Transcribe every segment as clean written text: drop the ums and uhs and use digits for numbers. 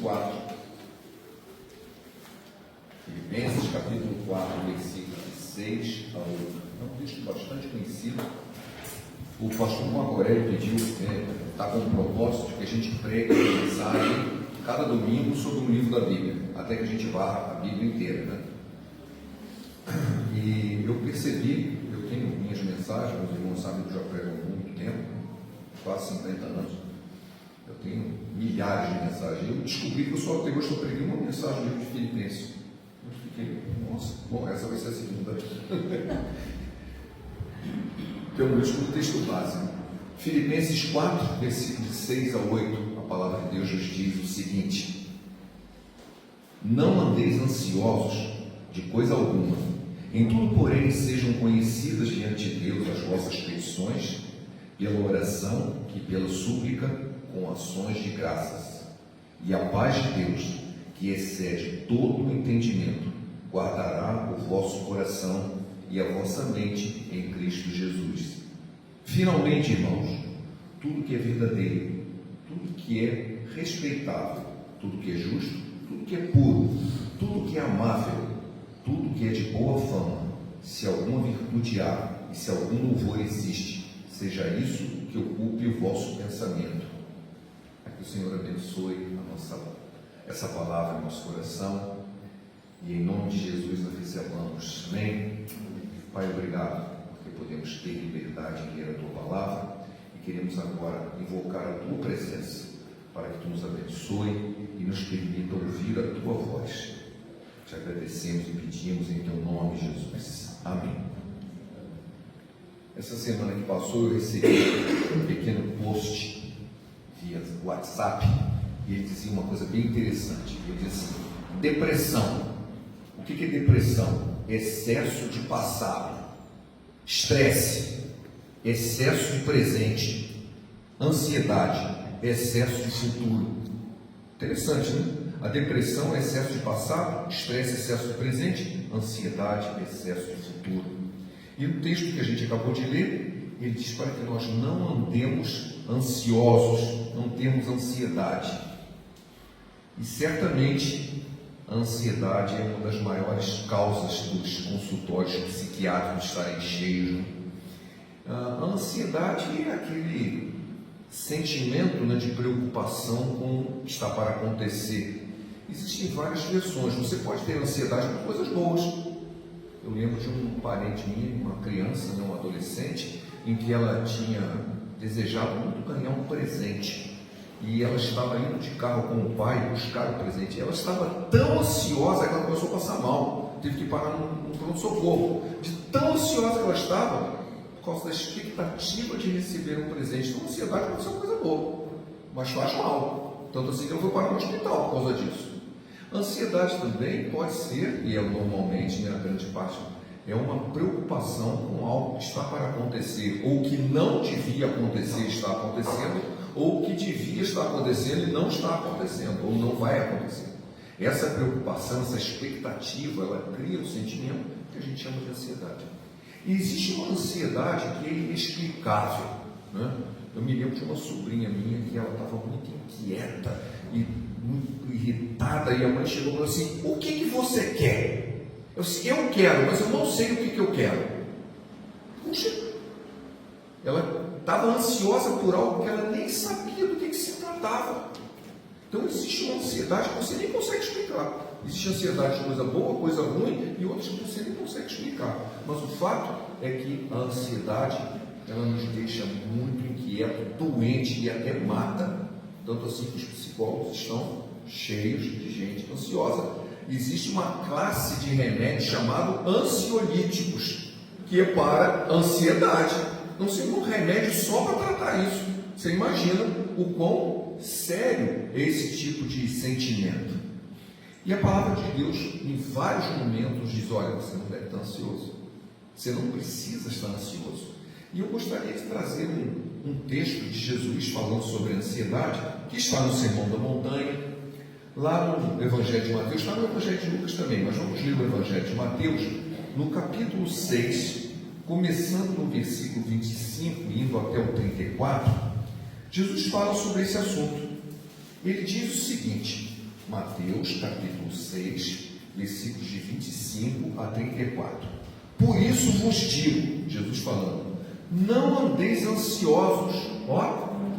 4. Filipenses capítulo 4, versículos 6 a 8. É um texto bastante conhecido. O pastor Marco Aurélio pediu, está com o propósito de que a gente pregue a mensagem cada domingo sobre um livro da Bíblia, até que a gente varra a Bíblia inteira, né? E eu percebi, eu tenho minhas mensagens, meus irmãos sabem que eu já prego há muito tempo, quase 50 anos. Eu tenho milhares de mensagens. Eu descobri que eu só até hoje estou pregando uma mensagem do livro de Filipenses. Eu fiquei, nossa, bom, essa vai ser a segunda. Pelo menos como texto básico. Filipenses 4, versículos 6 a 8, a palavra de Deus nos diz o seguinte: não andeis ansiosos de coisa alguma, em tudo, porém, sejam conhecidas diante de Deus as vossas petições, pela oração e pela súplica, com ações de graças. E a paz de Deus, que excede todo o entendimento, guardará o vosso coração e a vossa mente em Cristo Jesus. Finalmente, irmãos, tudo que é verdadeiro, tudo que é respeitável, tudo que é justo, tudo que é puro, tudo que é amável, tudo que é de boa fama, se alguma virtude há e se algum louvor existe, seja isso que ocupe o vosso pensamento. Que o Senhor abençoe essa palavra em nosso coração e em nome de Jesus nós recebamos. Amém? Pai, obrigado porque podemos ter liberdade em ler a Tua palavra e queremos agora invocar a Tua presença para que Tu nos abençoe e nos permita ouvir a Tua voz. Te agradecemos e pedimos em Teu nome, Jesus. Amém. Essa semana que passou eu recebi um pequeno post via WhatsApp, e ele dizia uma coisa bem interessante. Ele dizia assim: depressão. O que é depressão? Excesso de passado. Estresse, excesso de presente. Ansiedade, excesso de futuro. Interessante, né? A depressão é excesso de passado, estresse, excesso de presente, ansiedade, excesso de futuro. E o texto que a gente acabou de ler, ele diz para que nós não andemos ansiosos, não temos ansiedade. E certamente a ansiedade é uma das maiores causas dos consultórios psiquiátricos estarem cheios, né? A ansiedade é aquele sentimento, né, de preocupação com o que está para acontecer. Existem várias versões. Você pode ter ansiedade por coisas boas. Eu lembro de um parente minha, uma criança, né, um adolescente, em que ela tinha desejado muito ganhar um presente e ela estava indo de carro com o pai buscar o presente e ela estava tão ansiosa que ela começou a passar mal, teve que parar no pronto-socorro, de tão ansiosa que ela estava por causa da expectativa de receber um presente. Então a ansiedade pode ser uma coisa boa, mas faz mal, tanto assim que ela foi parar no hospital por causa disso. A ansiedade também pode ser, e é normalmente, né, a grande parte, é uma preocupação com algo que está para acontecer, ou que não devia acontecer está acontecendo, ou que devia estar acontecendo e não está acontecendo, ou não vai acontecer. Essa preocupação, essa expectativa, ela cria um sentimento que a gente chama de ansiedade. E existe uma ansiedade que é inexplicável, né? Eu me lembro de uma sobrinha minha que ela estava muito inquieta e muito irritada, e a mãe chegou e falou assim: o que você quer? Eu disse: eu quero, mas eu não sei o que eu quero. Puxa, ela estava ansiosa por algo que ela nem sabia do que se tratava. Então existe uma ansiedade que você nem consegue explicar. Existe ansiedade de coisa boa, coisa ruim, e outras que você nem consegue explicar. Mas o fato é que a ansiedade, ela nos deixa muito inquieto, doente e até mata. Tanto assim que os psicólogos estão cheios de gente ansiosa. Existe uma classe de remédios chamado ansiolíticos, que é para ansiedade. Não seria um remédio só para tratar isso. Você imagina o quão sério é esse tipo de sentimento. E a palavra de Deus, em vários momentos, diz: olha, você não deve estar ansioso. Você não precisa estar ansioso. E eu gostaria de trazer um texto de Jesus falando sobre a ansiedade, que está no Sermão da Montanha, lá no Evangelho de Mateus, está no Evangelho de Lucas também, mas vamos ler o Evangelho de Mateus, no capítulo 6, começando no versículo 25 e indo até o 34, Jesus fala sobre esse assunto. Ele diz o seguinte: Mateus, capítulo 6, versículos de 25 a 34. Por isso vos digo, Jesus falando, não andeis ansiosos,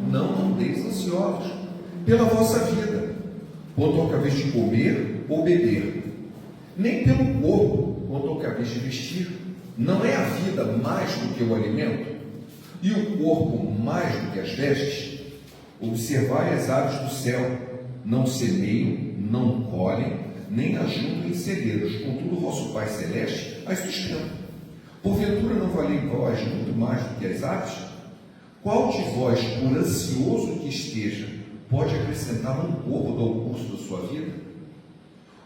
não andeis ansiosos pela vossa vida, quanto ao que haveis de comer ou beber, nem pelo corpo, quanto ao que haveis de vestir. Não é a vida mais do que o alimento, e o corpo mais do que as vestes? Observai as aves do céu, não semeiam, não colhem, nem ajuntam em celeiros, contudo o vosso Pai Celeste as sustenta. Porventura não valei vós muito mais do que as aves? Qual de vós, por ansioso que esteja, pode acrescentar um côvado ao curso da sua vida?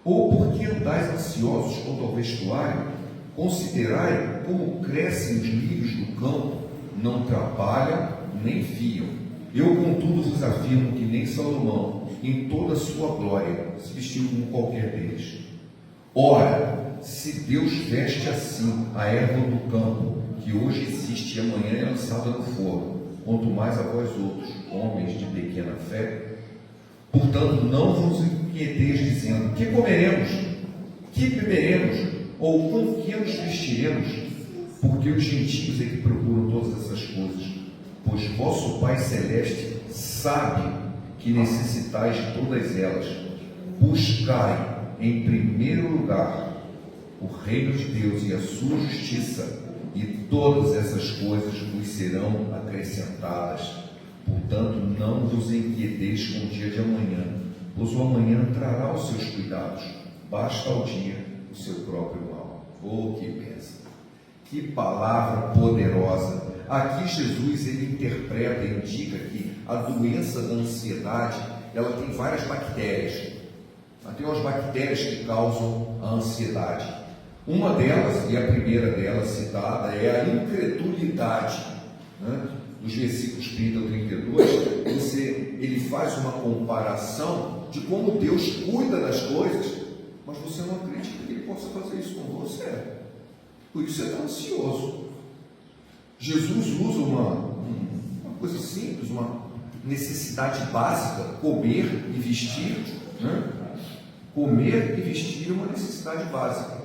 Ou por que andais ansiosos quanto ao vestuário? Considerai como crescem os lírios do campo, não trabalham nem fiam. Eu, contudo, vos afirmo que nem Salomão, em toda a sua glória, se vestiu como qualquer deles. Ora, se Deus veste assim a erva do campo, que hoje existe e amanhã é lançada no forno, quanto mais a vós outros, homens de pequena fé. Portanto, não vos inquieteis dizendo, que comeremos, que beberemos, ou com que nos vestiremos, porque os gentios é que procuram todas essas coisas, pois vosso Pai Celeste sabe que necessitais de todas elas. Buscai em primeiro lugar o reino de Deus e a sua justiça, e todas essas coisas vos serão acrescentadas. Portanto, não vos inquieteis com o dia de amanhã, pois o amanhã trará os seus cuidados. Basta ao dia o seu próprio mal. Oh, que bênção! Que palavra poderosa! Aqui Jesus, ele interpreta, indica que a doença da ansiedade, ela tem várias bactérias. Tem umas bactérias que causam a ansiedade. Uma delas, e a primeira delas citada, é a incredulidade. Nos versículos 30 ao 32, ele faz uma comparação de como Deus cuida das coisas, mas você não acredita que Ele possa fazer isso com você. Por isso você está ansioso. Jesus usa uma coisa simples, uma necessidade básica, comer e vestir. Comer e vestir é uma necessidade básica,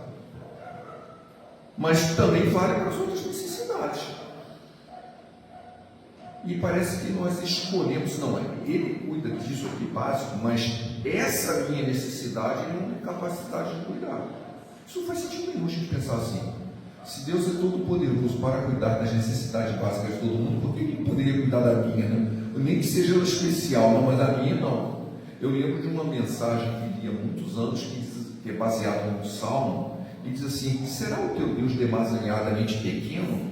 mas também vale para as outras necessidades. E parece que nós escolhemos, não é? Ele cuida disso aqui básico, mas essa minha necessidade ele não tem capacidade de cuidar. Isso não faz sentido nenhum a gente pensar assim. Se Deus é todo poderoso para cuidar das necessidades básicas de todo mundo, por que Ele poderia cuidar da minha, né? Nem que seja ela especial, não, mas da minha não. Eu lembro de uma mensagem que li há muitos anos, que é baseada no Salmo, e diz assim: será o teu Deus demasiadamente pequeno?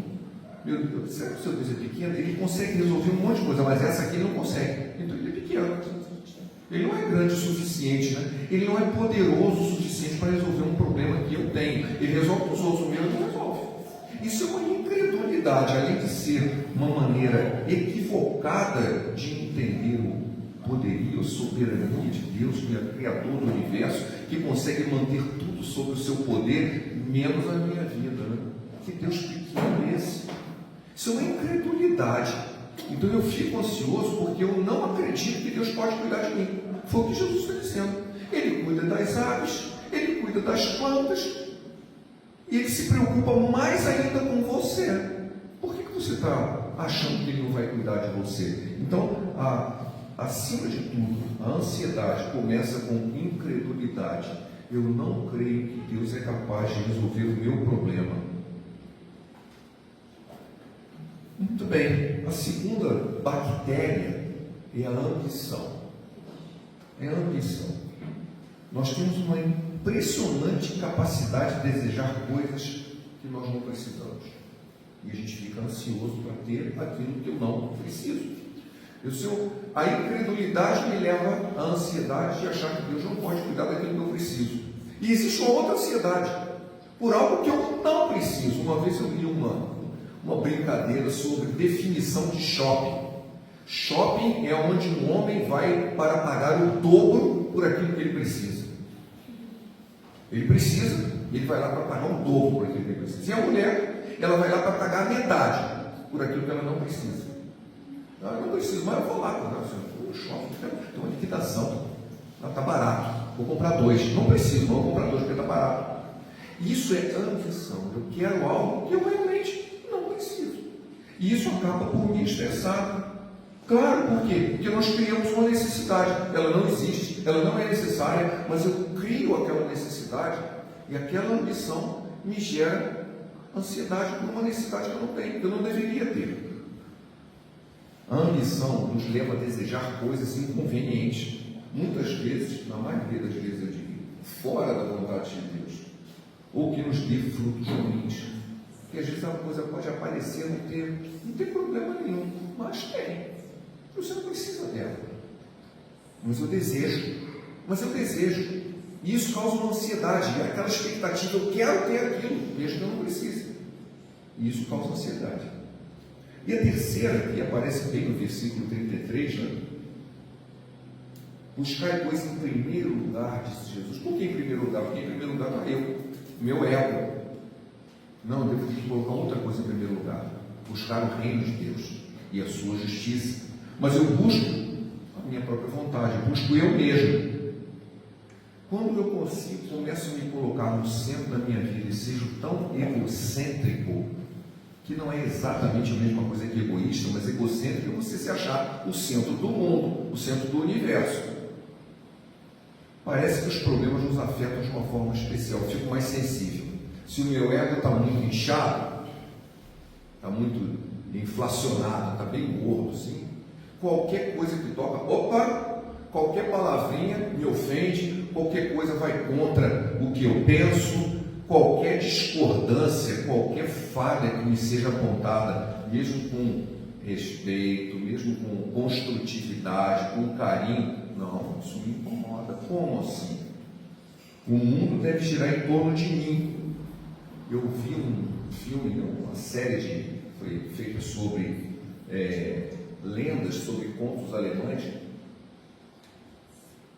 Meu Deus, será que o seu Deus é pequeno? Ele consegue resolver um monte de coisa, mas essa aqui ele não consegue. Então ele é pequeno. Ele não é grande o suficiente, né? Ele não é poderoso o suficiente para resolver um problema que eu tenho. Ele resolve os outros, o meu não resolve. Isso é uma incredulidade, além de ser uma maneira equivocada de entender o poderio, a soberania de Deus, que é criador do universo, que consegue manter tudo sob o seu poder, menos a minha vida, né? Que Deus pequeno é esse? Isso é uma incredulidade. Então eu fico ansioso porque eu não acredito que Deus pode cuidar de mim. Foi o que Jesus está dizendo. Ele cuida das aves, Ele cuida das plantas, e Ele se preocupa mais ainda com você. Por que você está achando que Ele não vai cuidar de você? Então, acima de tudo, a ansiedade começa com incredulidade. Eu não creio que Deus é capaz de resolver o meu problema. Muito bem, a segunda bactéria é a ambição. É a ambição. Nós temos uma impressionante capacidade de desejar coisas que nós não precisamos. E a gente fica ansioso para ter aquilo que eu não preciso. A incredulidade me leva à ansiedade de achar que Deus não pode cuidar daquilo que eu preciso. E existe uma outra ansiedade, por algo que eu não preciso. Uma vez eu li uma brincadeira sobre definição de shopping. Shopping é onde um homem vai para pagar o dobro por aquilo que ele precisa. Ele vai lá para pagar o dobro por aquilo que ele precisa. E a mulher, ela vai lá para pagar a metade por aquilo que ela não precisa. Eu não preciso, mas eu vou lá. O shopping tem uma liquidação. Está barato. vou comprar 2. Não preciso, não vou comprar 2 porque está barato. Isso é ambição. Eu quero algo que eu realmente não preciso. E isso acaba por me estressar. Claro, por quê? Porque nós criamos uma necessidade. Ela não existe, ela não é necessária, mas eu crio aquela necessidade e aquela ambição me gera ansiedade por uma necessidade que eu não tenho, que eu não deveria ter. A ambição nos leva a desejar coisas inconvenientes. Muitas vezes, na maioria das vezes eu digo, fora da vontade de Deus. Ou que nos dê frutos ruins. Porque às vezes a coisa pode aparecer não tem problema nenhum, mas tem. Você não precisa dela. Mas eu desejo. E isso causa uma ansiedade. E aquela expectativa, eu quero ter aquilo, mesmo que eu não precise. E isso causa ansiedade. E a terceira, que aparece bem no versículo 33, né? Buscai, pois, em primeiro lugar, disse Jesus. Por que em primeiro lugar? Porque em primeiro lugar está eu, meu ego. Não, eu devo colocar outra coisa em primeiro lugar. Buscar o reino de Deus e a sua justiça. Mas eu busco a minha própria vontade, eu busco eu mesmo. Quando eu começo a me colocar no centro da minha vida e seja tão egocêntrico, que não é exatamente a mesma coisa que egoísta, mas egocêntrico é você se achar o centro do mundo, o centro do universo. Parece que os problemas nos afetam de uma forma especial, eu fico mais sensível. Se o meu ego está muito inchado, está muito inflacionado, está bem gordo, assim, qualquer coisa que toca, qualquer palavrinha me ofende, qualquer coisa vai contra o que eu penso, qualquer discordância, qualquer falha que me seja apontada, mesmo com respeito, mesmo com construtividade, com carinho, não, isso me incomoda. Como assim? O mundo deve girar em torno de mim. Eu vi um filme, uma série foi feita sobre lendas, sobre contos alemães,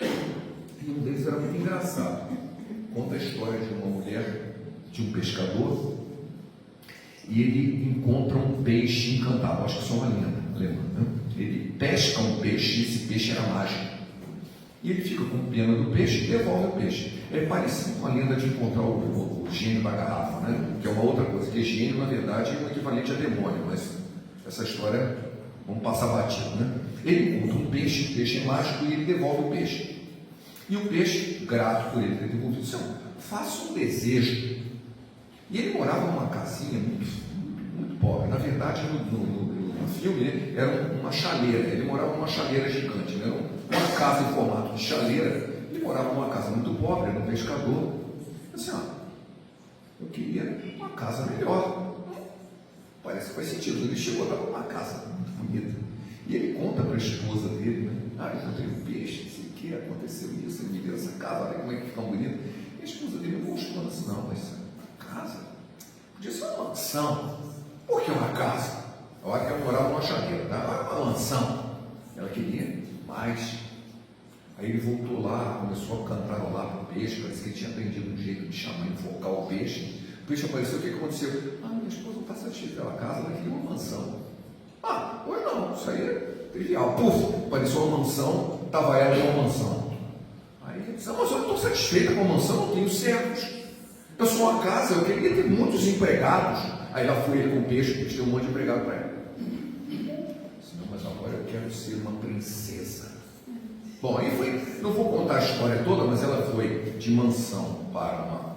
e um deles era muito engraçado. Conta a história de uma mulher, de um pescador, e ele encontra um peixe encantado. Acho que isso é uma lenda alemã, né? Ele pesca um peixe e esse peixe era mágico. E ele fica com pena do peixe e devolve o peixe. É parecido com a lenda de encontrar o gênio da garrafa, né? Que é uma outra coisa, que gênio, na verdade, é um equivalente a demônio, mas essa história, vamos passar batido, né? Ele encontra um peixe mágico, e ele devolve o peixe. E o peixe, grato por ele ter devolvido, disse: faça um desejo. E ele morava numa casinha muito pobre. Na verdade, no filme, né, era uma chaleira. Ele morava numa chaleira gigante, né? Uma casa em formato de chaleira. Ele morava numa casa muito pobre, era um pescador. Assim, eu queria uma casa melhor. Parece que faz sentido. Ele chegou a dar uma casa muito bonita. E ele conta para a esposa dele, né? Eu encontrei um peixe, não sei o que, aconteceu isso, ele me deu essa casa, olha como é que fica bonito. E a esposa dele não gostou assim, não, mas uma casa? Podia ser uma mansão. Por que uma casa? A hora que ela morava numa chaleira, tá? Uma mansão. Ela queria mais. Aí ele voltou lá, começou a cantarolar para o peixe, parece que ele tinha aprendido um jeito de chamar, invocar o peixe. O peixe apareceu, o que aconteceu? Minha esposa não está satisfeita pela casa, ela queria uma mansão. Pois não, isso aí é trivial. Puf, apareceu uma mansão, estava ela em uma mansão. Aí ele disse: mas eu não estou satisfeita com a mansão, não tenho servos. Eu sou uma casa, eu queria ter muitos empregados. Aí lá foi ele com o peixe, porque tinha um monte de empregado para ela. Disse: não, mas agora eu quero ser uma princesa. Bom, aí foi, não vou contar a história toda, mas ela foi de mansão para uma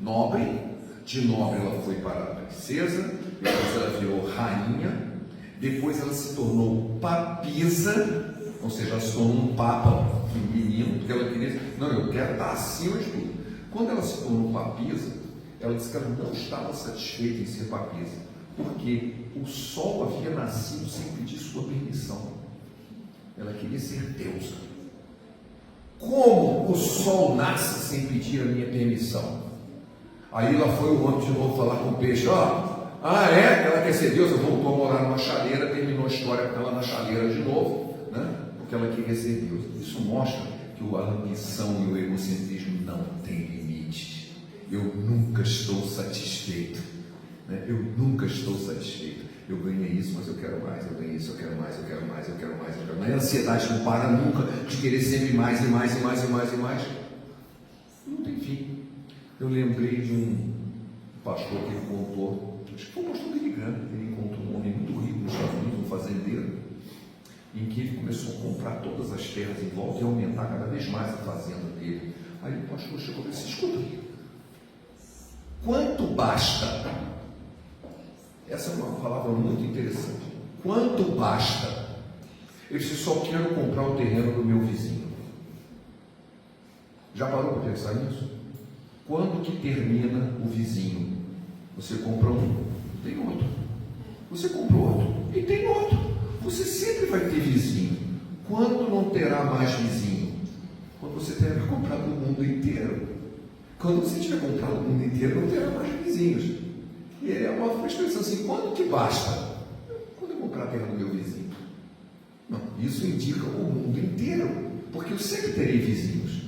nobre, de nobre ela foi para a princesa, depois ela virou rainha, depois ela se tornou papisa, ou seja, ela se tornou um papa feminino, porque ela queria, não, eu quero estar acima de tudo. Quando ela se tornou papisa, ela disse que ela não estava satisfeita em ser papisa, porque o sol havia nascido sem pedir sua permissão. Ela queria ser deusa. Como o sol nasce sem pedir a minha permissão? Aí lá foi o homem de novo falar com o peixe: ela quer ser deusa, voltou a morar numa chaleira, terminou a história com ela na chaleira de novo, né? Porque ela queria ser deusa. Isso mostra que a ambição e o egocentrismo não têm limite. Eu nunca estou satisfeito, né? Eu nunca estou satisfeito. Eu ganhei isso, mas eu quero mais, eu ganhei isso, eu quero mais, eu quero mais, eu quero mais, eu quero mais. A ansiedade não para nunca de querer sempre mais e mais e mais e mais e mais. Não tem fim. Eu lembrei de um pastor que ele contou, acho que foi um pastor americano, ele encontrou um homem muito rico nos Estados Unidos, um fazendeiro, em que ele começou a comprar todas as terras em volta e aumentar cada vez mais a fazenda dele. Aí o pastor chegou e disse: escuta, quanto basta? Essa é uma palavra muito interessante. Quanto basta? Ele disse: só quero comprar o terreno do meu vizinho. Já parou para pensar nisso? Quando que termina o vizinho? Você compra um, tem outro. Você compra outro e tem outro. Você sempre vai ter vizinho. Quando não terá mais vizinho? Quando você tiver comprado o mundo inteiro. Quando você tiver comprado o mundo inteiro, não terá mais vizinhos. E ele é uma expressão assim: quando que basta? Quando eu comprar a terra do meu vizinho. Não, isso indica o mundo inteiro, porque eu sempre terei vizinhos.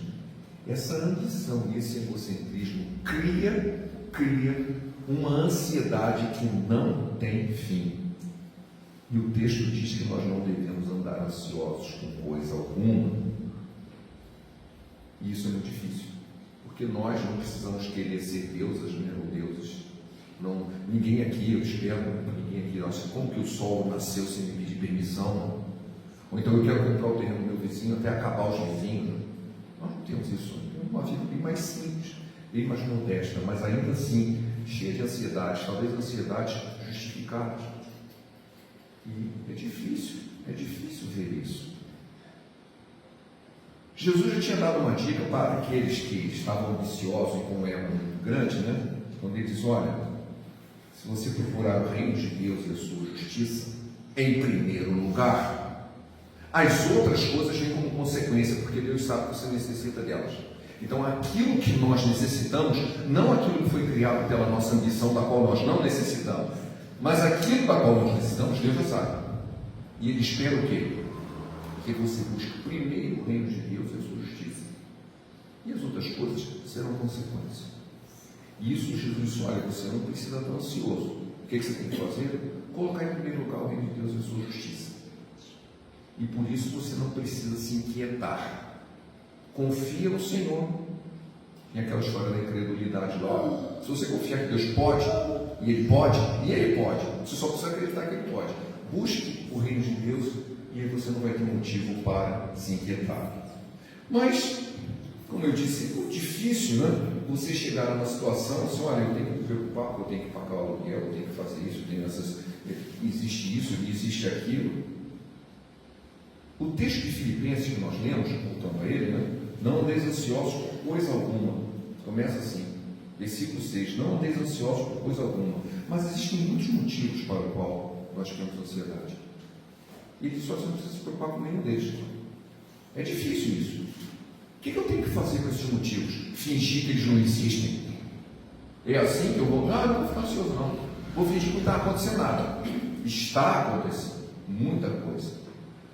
Essa ambição e esse egocentrismo cria uma ansiedade que não tem fim. E o texto diz que nós não devemos andar ansiosos com coisa alguma. E isso é muito difícil, porque nós não precisamos querer ser deusas, ou deuses. Não, ninguém aqui, eu espero, ninguém aqui, nossa, como que o sol nasceu sem me pedir permissão? Ou então eu quero comprar o terreno do meu vizinho até acabar os vizinhos. Nós não temos isso. Temos uma vida bem mais simples, bem mais modesta, mas ainda assim cheia de ansiedades, talvez ansiedades justificadas. E é difícil ver isso. Jesus já tinha dado uma dica para aqueles que estavam ambiciosos e com um ego muito grande, né? Quando ele diz: olha, se você procurar o reino de Deus e a sua justiça em primeiro lugar, as outras coisas vêm como consequência, porque Deus sabe que você necessita delas. Então, aquilo que nós necessitamos, não aquilo que foi criado pela nossa ambição, da qual nós não necessitamos, mas aquilo da qual nós necessitamos, Deus já sabe. E Ele espera o quê? Que você busque primeiro o reino de Deus e a sua justiça. E as outras coisas serão consequências. E isso Jesus disse: olha, você não precisa estar ansioso. O que você tem que fazer? Colocar em primeiro lugar o reino de Deus e a sua justiça. E por isso você não precisa se inquietar. Confia no Senhor. Tem aquela história da incredulidade lá. Se você confiar que Deus pode, e Ele pode, você só precisa acreditar que Ele pode. Busque o reino de Deus e aí você não vai ter motivo para se inquietar. Mas, como eu disse, é muito difícil, né? Você chegar numa situação assim: olha, eu tenho que me preocupar, porque eu tenho que pagar o aluguel, eu tenho que fazer isso, eu tenho existe isso, existe aquilo. O texto de Filipenses que nós lemos, voltando a ele, né? Não andeis ansiosos por coisa alguma. Começa assim, versículo 6: não andeis ansiosos por coisa alguma. Mas existem muitos motivos para o qual nós temos ansiedade. E ele só não precisa se preocupar com nenhum deles. É difícil isso. O que eu tenho que fazer com esses motivos? Fingir que eles não existem? É assim que eu vou? Não vou ficar ansioso, não. Vou fingir que não está acontecendo nada. Está acontecendo muita coisa.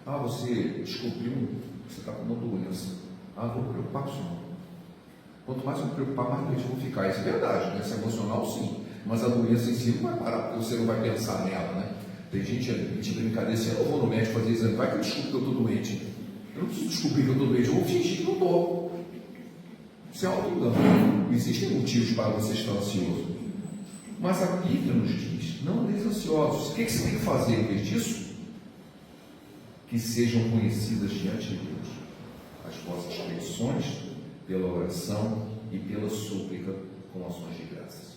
Você descobriu que você está com uma doença. Vou me preocupar com isso não. Quanto mais eu me preocupar, mais doente eu vou ficar. Isso é verdade, doença emocional sim. Mas a doença em si não vai parar, porque você não vai pensar nela, né? Tem gente de brincadeira assim: eu vou no médico fazer exame, vai que eu descubro que eu estou doente. Eu não preciso descobrir que eu estou doente, eu vou fingir que não estou. Isso é auto-engano. Existem motivos para você estar ansioso. Mas a Bíblia nos diz: não andeis ansiosos. O que você tem que fazer em vez disso? Que sejam conhecidas diante de Deus as vossas petições pela oração e pela súplica com ações de graças.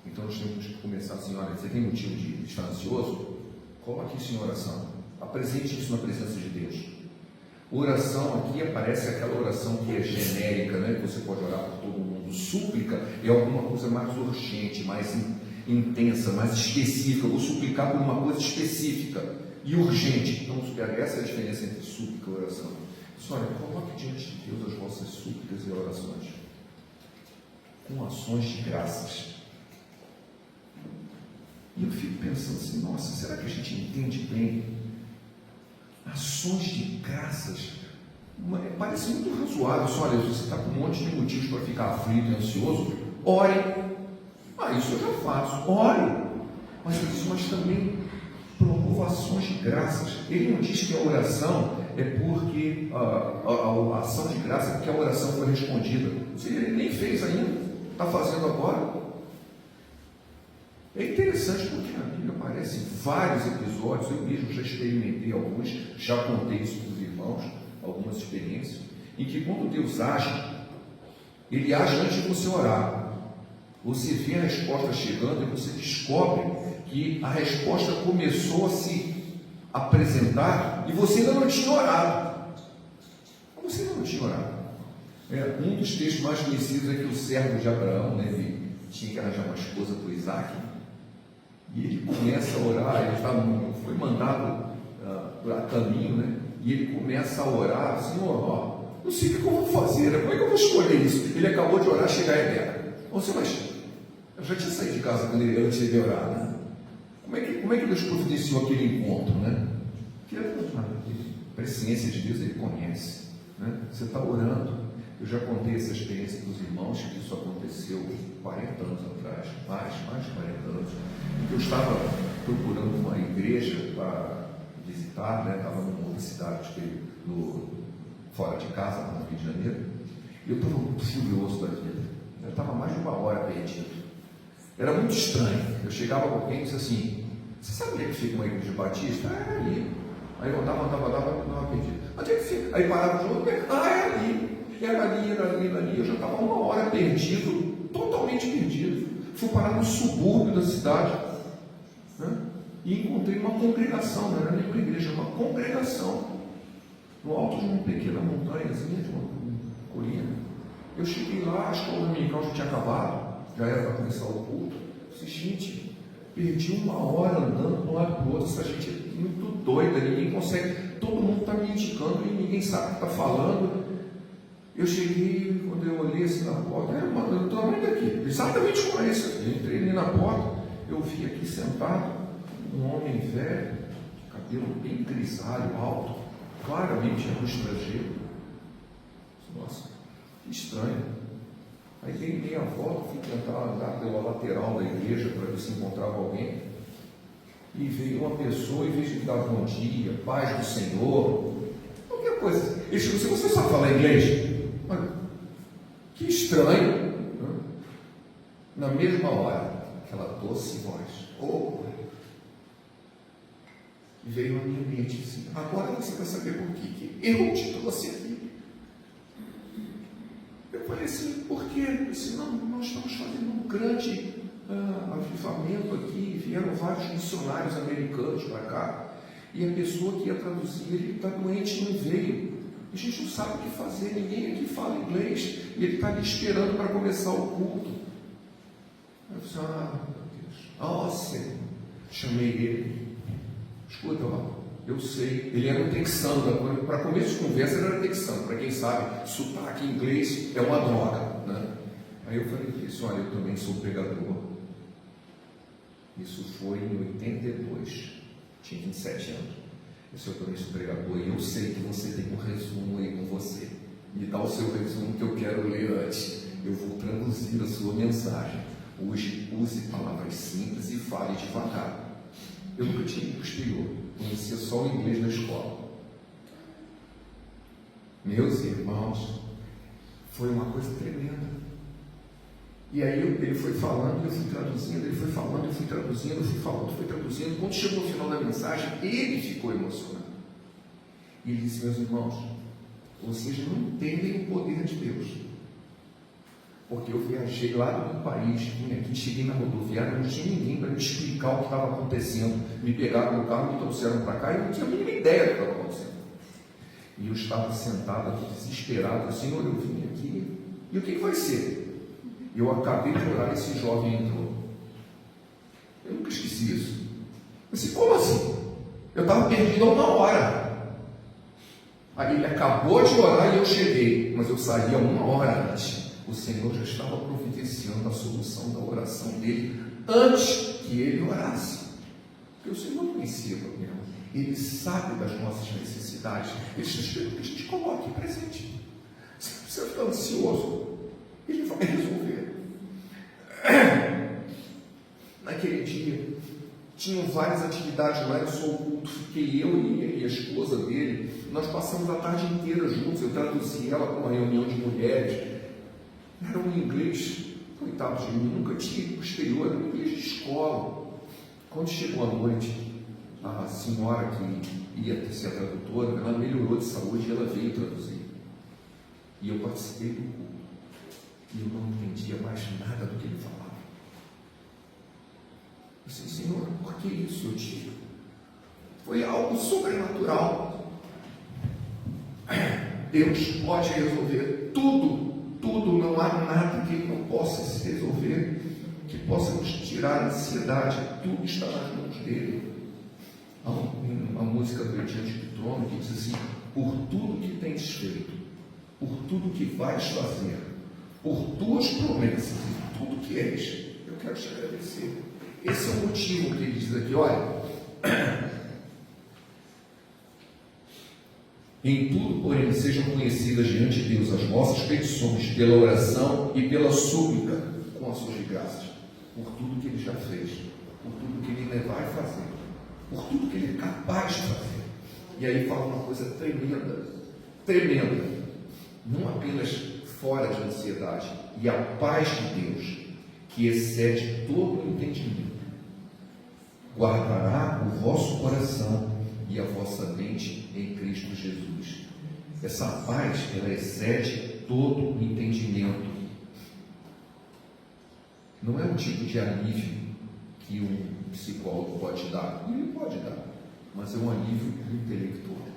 Então nós temos que começar assim: olha, você tem motivo de estar ansioso? Coloque isso em oração. Apresente isso na presença de Deus. Oração aqui aparece aquela oração que é genérica, né? Que você pode orar por todo mundo. Súplica é alguma coisa mais urgente, mais intensa, mais específica. Eu vou suplicar por uma coisa específica e urgente. Então, essa é a diferença entre súplica e oração. Olha, coloque diante de Deus as vossas súplicas e orações com ações de graças. E eu fico pensando assim: nossa, será que a gente entende bem? Ações de graças parece muito razoável. Olha, você está com um monte de motivos para ficar aflito e ansioso, ore. Isso eu já faço, ore. Mas também promova ações de graças. Ele não diz que a oração é porque a ação de graça é porque a oração foi respondida. Se ele nem fez ainda, está fazendo agora. É interessante porque na Bíblia aparecem vários episódios, eu mesmo já experimentei alguns, já contei isso para os irmãos, algumas experiências, em que quando Deus age, Ele age antes de você orar. Você vê a resposta chegando e você descobre que a resposta começou a se apresentar e você ainda não tinha orado. Você ainda não tinha orado. Um dos textos mais conhecidos é que o servo de Abraão, né, ele tinha que arranjar uma esposa para o Isaac, e ele começa a orar, ele foi mandado a caminho, né, e ele começa a orar, Senhor, não sei o que eu vou fazer, como é que eu vou escolher isso? Ele acabou de orar, chegar em Rebeca. Eu já tinha saído de casa antes de orar, né? Como é que Deus providenciou aquele encontro, né? Porque a presciência de Deus Ele conhece, né? Você está orando. Eu já contei essa experiência para os irmãos, que isso aconteceu 40 anos atrás, mais de 40 anos. Eu estava procurando uma igreja para visitar, né? Estava numa outra cidade, fora de casa, no Rio de Janeiro, e eu estava muito furioso da vida. Eu estava mais de 1 hora perdido. Era muito estranho. Eu chegava com alguém e disse assim: você sabe onde é que fica uma igreja batista? Ah, é ali. Aí eu andava, perdido. Onde é que fica? Aí parava o jogo, é ali. Era ali. Eu já estava 1 hora perdido, totalmente perdido. Fui parar no subúrbio da cidade, né? E encontrei uma congregação, não era nem uma igreja, uma congregação, no alto de uma pequena montanhazinha, de uma colina. Eu cheguei lá, a escola dominical já tinha acabado, já era para começar o culto. Eu disse, gente, perdi 1 hora andando de um lado para o outro, essa gente é muito doida, ninguém consegue, todo mundo está me indicando e ninguém sabe o que está falando. Eu cheguei, quando eu olhei assim na porta, eu estou ainda aqui, exatamente como é isso. Eu entrei ali na porta, eu vi aqui sentado um homem velho, cabelo bem grisalho, alto, claramente era um estrangeiro. Nossa, que estranho. Aí dei meia volta, fui tentar andar pela lateral da igreja para ver se encontrava alguém. E veio uma pessoa, em vez de dar bom dia, paz do Senhor, qualquer coisa. Ele chegou assim: você sabe falar inglês? Olha, que estranho. Na mesma hora, aquela doce voz. E veio na minha mente assim: agora você vai saber por que eu te trouxe aqui. Eu falei assim: porque senão nós estamos fazendo um grande avivamento aqui, vieram vários missionários americanos para cá, e a pessoa que ia traduzir, ele está doente, não veio. A gente não sabe o que fazer, ninguém aqui fala inglês, e ele está ali esperando para começar o culto. Eu disse: meu Deus, Senhor. Chamei ele. Escuta, eu sei, ele era um texano, para começo de conversa ele era texano, para quem sabe, sotaque em inglês é uma droga, né? Aí eu falei isso: olha, eu também sou pregador. Isso foi em 82, tinha 27 anos. Eu também sou pregador e eu sei que você tem um resumo aí com você. Me dá o seu resumo que eu quero ler antes. Eu vou traduzir a sua mensagem. Hoje, use palavras simples e fale devagar. Eu nunca tinha ido para o exterior, conhecia só o inglês na escola. Meus irmãos, foi uma coisa tremenda. E aí ele foi falando, eu fui traduzindo, ele foi falando, eu fui traduzindo, eu fui falando, fui traduzindo. Quando chegou no final da mensagem, ele ficou emocionado. E ele disse: meus irmãos, vocês não entendem o poder de Deus. Porque eu viajei lá do meu país, vim aqui, cheguei na rodoviária, não tinha ninguém para me explicar o que estava acontecendo. Me pegaram no carro, me trouxeram para cá e eu não tinha a mínima ideia do que estava acontecendo. E eu estava sentado aqui, desesperado: Senhor, eu vim aqui, e o que vai ser? Eu acabei de orar, esse jovem entrou. Eu nunca esqueci isso. Eu disse: como assim? Eu estava perdido há 1 hora. Aí ele acabou de orar e eu cheguei, mas eu saí há 1 hora antes. O Senhor já estava providenciando a solução da oração dele antes que ele orasse. Porque o Senhor não conhecia o problema. Ele sabe das nossas necessidades. Ele está esperando que a gente coloque presente. Se você está ansioso, Ele vai resolver. Naquele dia, Tinham várias atividades, não era só o culto, fiquei eu e a esposa dele, nós passamos a tarde inteira juntos, eu traduzi ela para uma reunião de mulheres, era um inglês, coitado de mim, nunca tinha ido para o exterior, era um inglês de escola. Quando chegou a noite, a senhora que ia ser a tradutora, ela melhorou de saúde e ela veio traduzir. E eu participei do culto. E eu não entendia mais nada do que ele falava. Eu disse, Senhor, por que isso eu tive? Foi algo sobrenatural. Deus pode resolver tudo, não há nada que Ele não possa se resolver, que possa nos tirar a ansiedade, tudo está nas mãos dele. Há uma música do Diante do Trono que diz assim, por tudo que tens feito, por tudo que vais fazer, por tuas promessas e tudo que és, eu quero te agradecer. Esse é o motivo que ele diz aqui, olha, em tudo, porém, sejam conhecidas diante de Deus as vossas petições, pela oração e pela súplica, com ações de graças, por tudo que Ele já fez, por tudo que Ele ainda vai fazer, por tudo que Ele é capaz de fazer. E aí fala uma coisa tremenda, não apenas fora de ansiedade, e a paz de Deus, que excede todo o entendimento, guardará o vosso coração e a vossa mente em Cristo Jesus. Essa paz, ela excede todo o entendimento. Não é um tipo de alívio que um psicólogo pode dar. Ele pode dar, mas é um alívio intelectual.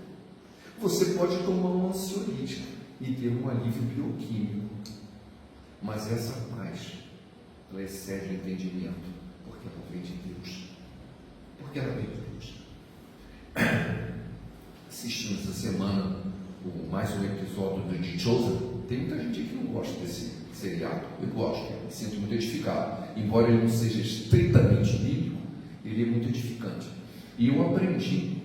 Você pode tomar um ansiolítico e ter um alívio bioquímico, mas essa paz, ela excede o entendimento, porque ela vem de Deus. Porque ela vem de Deus. Assistindo essa semana mais um episódio do The Chosen. Tem muita gente que não gosta desse seriado. Eu gosto, me sinto muito edificado. Embora ele não seja estritamente bíblico, ele é muito edificante. E eu aprendi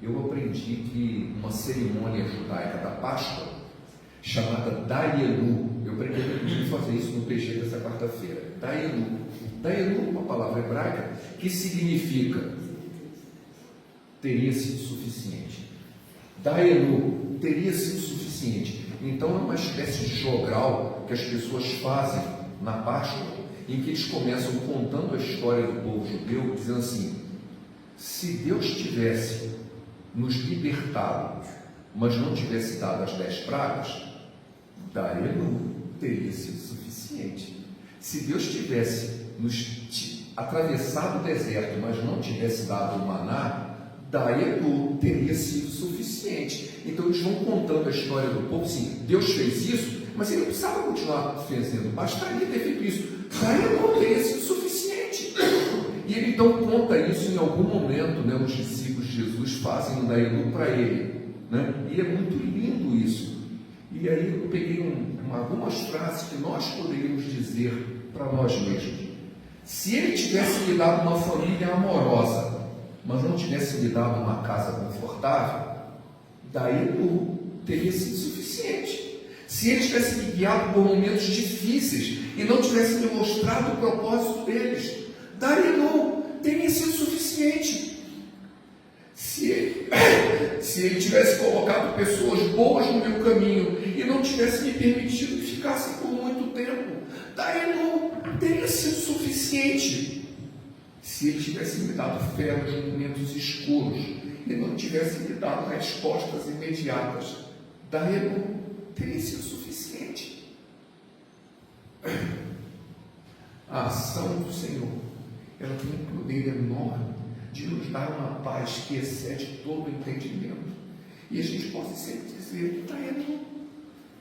que uma cerimônia judaica da Páscoa, chamada Dayenu, eu pretendo fazer isso no PG dessa quarta-feira. Dayenu é uma palavra hebraica que significa teria sido suficiente. Dayenu, teria sido suficiente. Então é uma espécie de jogral que as pessoas fazem na Páscoa, em que eles começam contando a história do povo judeu, dizendo assim: se Deus tivesse nos libertado, mas não tivesse dado as 10 pragas, Dayenu teria sido suficiente. Se Deus tivesse nos atravessado o deserto, mas não tivesse dado o maná, Dayenu teria sido suficiente. Então eles vão contando a história do povo, sim, Deus fez isso, mas ele não precisava continuar fazendo, bastaria ter feito isso. Dayenu teria sido suficiente. E ele então conta isso em algum momento, os discípulos de Jesus fazem um Dayenu para ele, e é muito lindo isso. E aí eu peguei algumas frases que nós poderíamos dizer para nós mesmos. Se ele tivesse me dado uma família amorosa, mas não tivesse me dado uma casa confortável, Dayenu teria sido suficiente. Se ele tivesse me guiado por momentos difíceis e não tivesse me mostrado o propósito deles, Dayenu teria sido suficiente. Se ele tivesse colocado pessoas boas no meu caminho e não tivesse me permitido que ficassem por muito tempo, Dayenu teria sido suficiente. Se ele tivesse me dado fé nos momentos escuros e não tivesse me dado respostas imediatas, Dayenu teria sido suficiente. A ação do Senhor, ela tem um poder enorme de nos dar uma paz que excede todo o entendimento. E a gente pode sempre dizer: Dayenu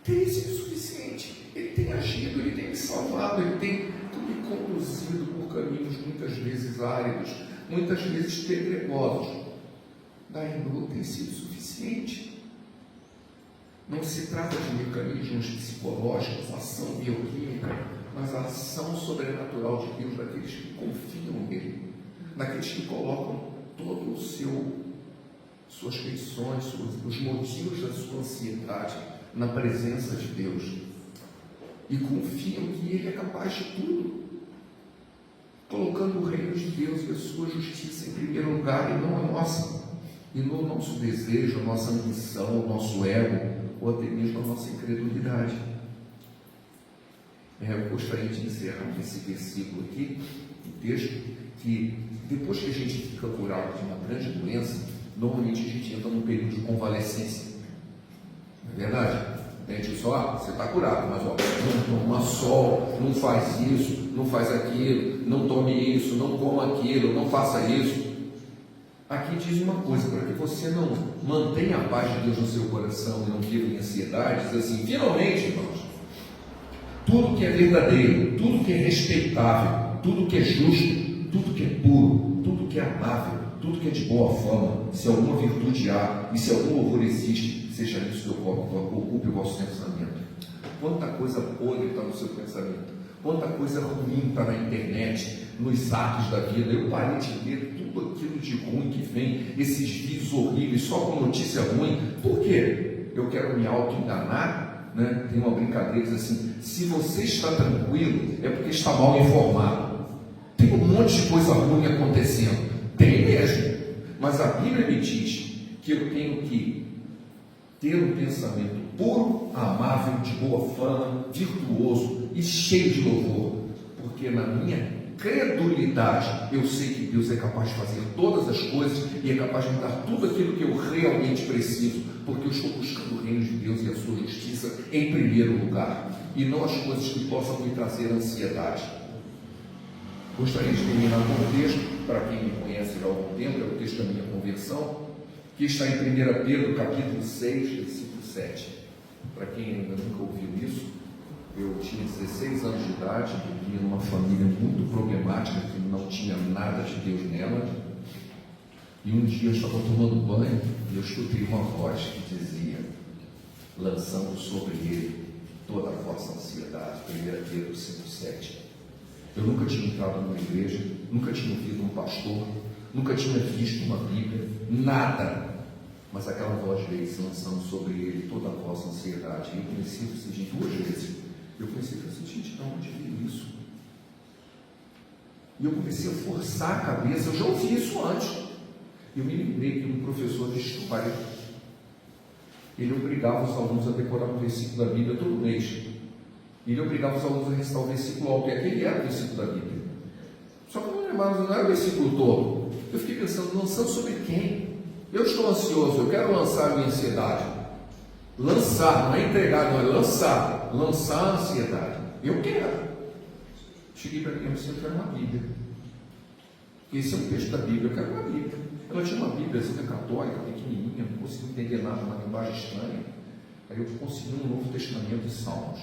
teria sido suficiente. Ele tem agido, ele tem me salvado, ele tem me conduzido por caminhos muitas vezes áridos, muitas vezes pedregosos. Dayenu tem sido suficiente. Não se trata de mecanismos psicológicos, ação bioquímica, mas a ação sobrenatural de Deus daqueles que confiam nele, daqueles que colocam todo suas petições, os motivos da sua ansiedade na presença de Deus e confiam que Ele é capaz de tudo. colocando o reino de Deus e a sua justiça em primeiro lugar, e não a nossa, e não o nosso desejo, a nossa ambição, o nosso ego, ou até mesmo a nossa incredulidade. Eu gostaria de encerrar esse versículo aqui, o texto, que depois que a gente fica curado de uma grande doença, normalmente a gente entra num período de convalescência. Não é verdade? A gente diz, você está curado, mas não toma sol, não faz isso, não faz aquilo, não tome isso, não coma aquilo, não faça isso. Aqui diz uma coisa, para que você não mantenha a paz de Deus no seu coração e não viva em ansiedade, diz assim, finalmente, irmãos, tudo que é verdadeiro, tudo que é respeitável, tudo que é justo, tudo que é puro, tudo que é amável, tudo que é de boa fama, se alguma virtude há e se algum louvor existe, seja isso que ocupe o vosso pensamento. Quanta coisa podre está no seu pensamento, quanta coisa ruim está na internet, nos sites da vida. Eu parei de ver tudo aquilo de ruim que vem, esses vídeos horríveis, só com notícia ruim. Por quê? Eu quero me auto-enganar, né? Tem uma brincadeira que diz assim, se você está tranquilo, é porque está mal informado. Tem um monte de coisa ruim acontecendo, tem mesmo, mas a Bíblia me diz que eu tenho que ter um pensamento puro, amável, de boa fama, virtuoso e cheio de louvor, porque na minha credulidade eu sei que Deus é capaz de fazer todas as coisas e é capaz de me dar tudo aquilo que eu realmente preciso, porque eu estou buscando o reino de Deus e a sua justiça em primeiro lugar, e não as coisas que possam me trazer ansiedade. Gostaria de terminar com um texto, para quem me conhece já há algum tempo, é o texto da minha conversão, que está em 1 Pedro, capítulo 6, versículo 7. Para quem ainda nunca ouviu isso, eu tinha 16 anos de idade, vivia numa família muito problemática, que não tinha nada de Deus nela, e um dia eu estava tomando banho, e eu escutei uma voz que dizia, lançando sobre ele toda a vossa ansiedade, 1 Pedro 5, 7. Eu nunca tinha entrado numa igreja, nunca tinha ouvido um pastor, nunca tinha visto uma Bíblia, nada. Mas aquela voz veio se lançando sobre ele toda a vossa ansiedade. E eu comecei a sentir 2 vezes. Eu comecei a sentir, gente, de onde veio isso? E eu comecei a forçar a cabeça, eu já ouvi isso antes. Eu me lembrei que um professor de história, ele obrigava os alunos a decorar um versículo da Bíblia todo mês. Ele obrigava os alunos a recitar o versículo alto, e aquele era o versículo da Bíblia. Só que eu não lembrava, não era o versículo todo. Eu fiquei pensando, lançando sobre quem? Eu estou ansioso, eu quero lançar a minha ansiedade. Lançar, não é entregar, não é lançar. Lançar a ansiedade. Eu quero. Cheguei para mim, eu quero uma Bíblia. Esse é um texto da Bíblia, eu quero uma Bíblia. Ela tinha uma Bíblia católica, pequenininha, não conseguia entender nada, uma linguagem estranha. Aí eu consegui um Novo Testamento de Salmos.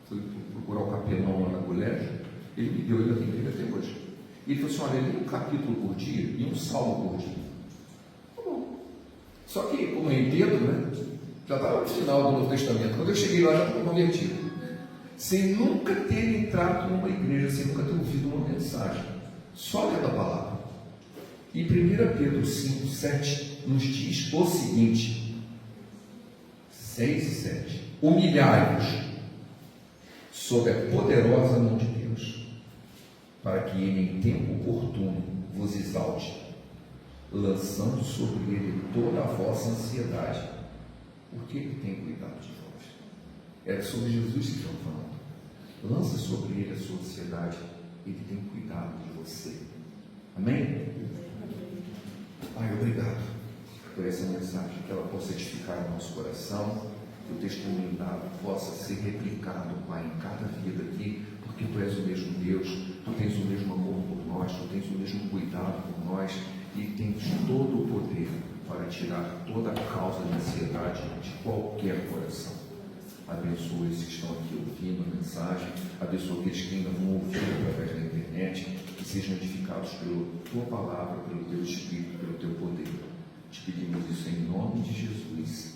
Fui procurar o capelão lá na colégio, ele me deu, ainda tem Bíblia até hoje. E ele falou assim, olha, lê um capítulo por dia e um salmo por dia. Tá bom. Só que, como eu entendo, né? Já estava no final do Novo Testamento. Quando eu cheguei lá, já estava convertido. Sem nunca ter entrado numa igreja, sem nunca ter ouvido uma mensagem. Só lendo a palavra. E 1 Pedro 5, 7 nos diz o seguinte, 6 e 7. Humilhai-vos sob a poderosa mão de Deus, para que ele em tempo oportuno vos exalte, lançando sobre ele toda a vossa ansiedade, porque ele tem cuidado de vós. Era sobre Jesus que estão falando. Lança sobre ele a sua ansiedade, ele tem cuidado de você. Amém? Pai, obrigado por essa mensagem, que ela possa edificar o nosso coração, que o testemunho dado possa ser replicado, Pai, em cada vida aqui, porque Tu és o mesmo Deus, Tu tens o mesmo amor por nós, Tu tens o mesmo cuidado por nós e tens todo o poder para tirar toda a causa de ansiedade de qualquer coração. Abençoa esses que estão aqui ouvindo a mensagem, abençoa aqueles que ainda vão ouvir através da internet, que sejam edificados pela Tua palavra, pelo Teu Espírito, pelo Teu poder. Te pedimos isso em nome de Jesus.